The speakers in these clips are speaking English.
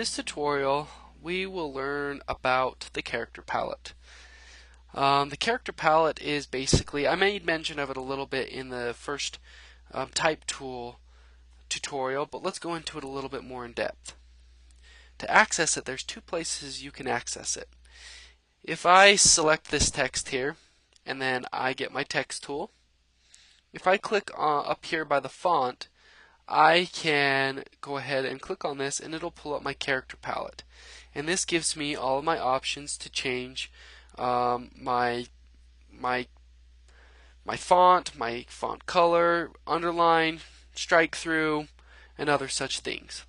this tutorial, we will learn about the character palette. The character palette is basically, I made mention of it a little bit in the first type tool tutorial, but let's go into it a little bit more in depth. To access it, there's two places you can access it. If I select this text here, and then I get my text tool, if I click up here by the font, I can go ahead and click on this and it'll pull up my character palette. And this gives me all of my options to change my font, my font color, underline, strike through, and other such things.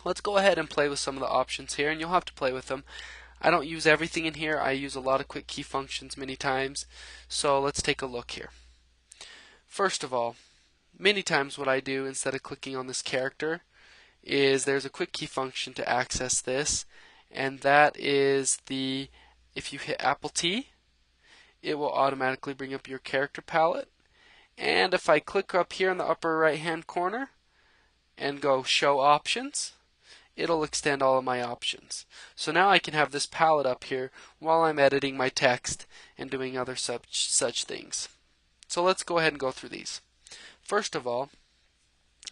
Let's go ahead and play with some of the options here, and you'll have to play with them. I don't use everything in here. I use a lot of quick key functions many times. So let's take a look here. First of all, many times what I do instead of clicking on this character is there's a quick key function to access this, and that is if you hit Apple T, it will automatically bring up your character palette. And if I click up here in the upper right hand corner and go show options, it'll extend all of my options. So now I can have this palette up here while I'm editing my text and doing other such things. So let's go ahead and go through these. First of all,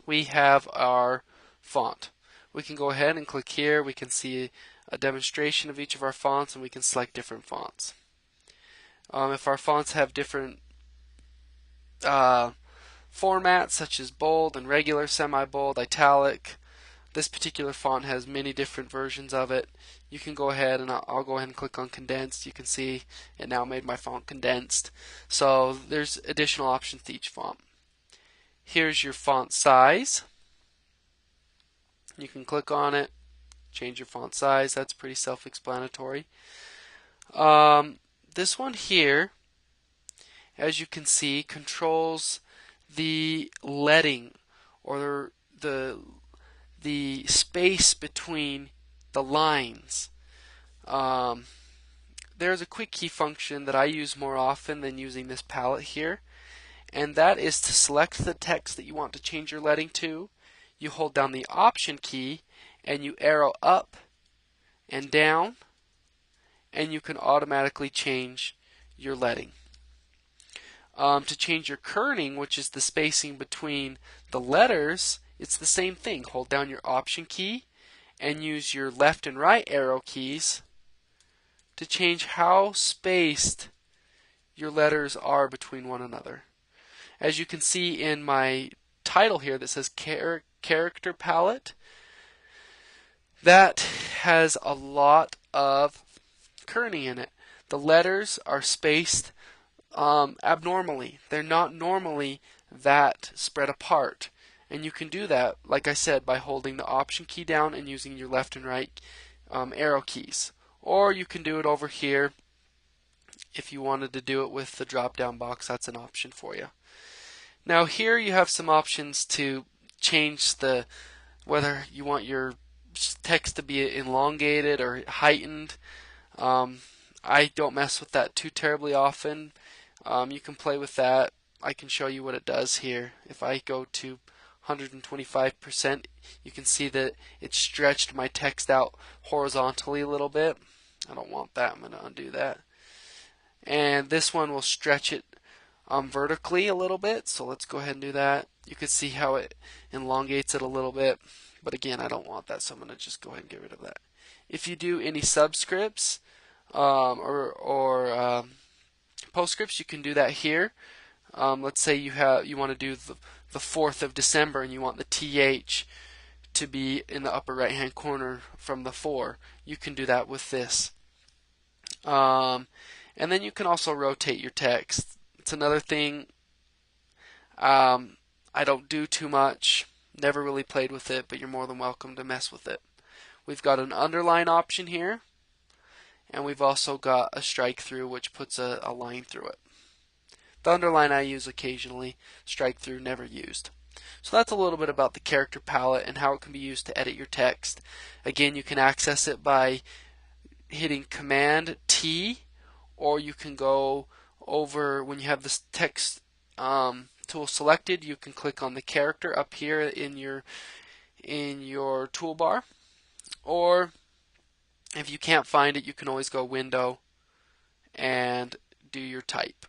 we have our font. We can go ahead and click here. We can see a demonstration of each of our fonts, and we can select different fonts. If our fonts have different formats such as bold and regular, semi-bold, italic, this particular font has many different versions of it. You can go ahead and I'll go ahead and click on condensed. You can see it now made my font condensed. So there's additional options to each font. Here's your font size. You can click on it, change your font size. That's pretty self-explanatory. This one here, as you can see, controls the leading or the space between the lines. There's a quick key function that I use more often than using this palette here, and that is to select the text that you want to change your leading to. You hold down the Option key and you arrow up and down, and you can automatically change your leading. To change your kerning, which is the spacing between the letters, it's the same thing. Hold down your Option key and use your left and right arrow keys to change how spaced your letters are between one another. As you can see in my title here that says character palette, that has a lot of kerning in it. The letters are spaced abnormally. They're not normally that spread apart. And you can do that, like I said, by holding the Option key down and using your left and right arrow keys. Or you can do it over here. If you wanted to do it with the drop down box, that's an option for you. Now here you have some options to change whether you want your text to be elongated or heightened. I don't mess with that too terribly often. You can play with that. I can show you what it does here. If I go to 125%, you can see that it stretched my text out horizontally a little bit. I don't want that. I'm going to undo that. And this one will stretch it vertically a little bit, so let's go ahead and do that. You can see how it elongates it a little bit, but again, I don't want that, so I'm going to just go ahead and get rid of that. If you do any subscripts or postscripts, you can do that here. Let's say you want to do the 4th of December and you want the TH to be in the upper right hand corner from the 4. You can do that with this. And then you can also rotate your text. It's another thing I don't do too much. Never really played with it, but you're more than welcome to mess with it. We've got an underline option here, and we've also got a strike through, which puts a line through it. The underline I use occasionally, strike through never used. So that's a little bit about the character palette and how it can be used to edit your text. Again, you can access it by hitting Command T, or you can go over when you have this text tool selected, you can click on the character up here in your toolbar, Or if you can't find it, you can always go Window and do your type.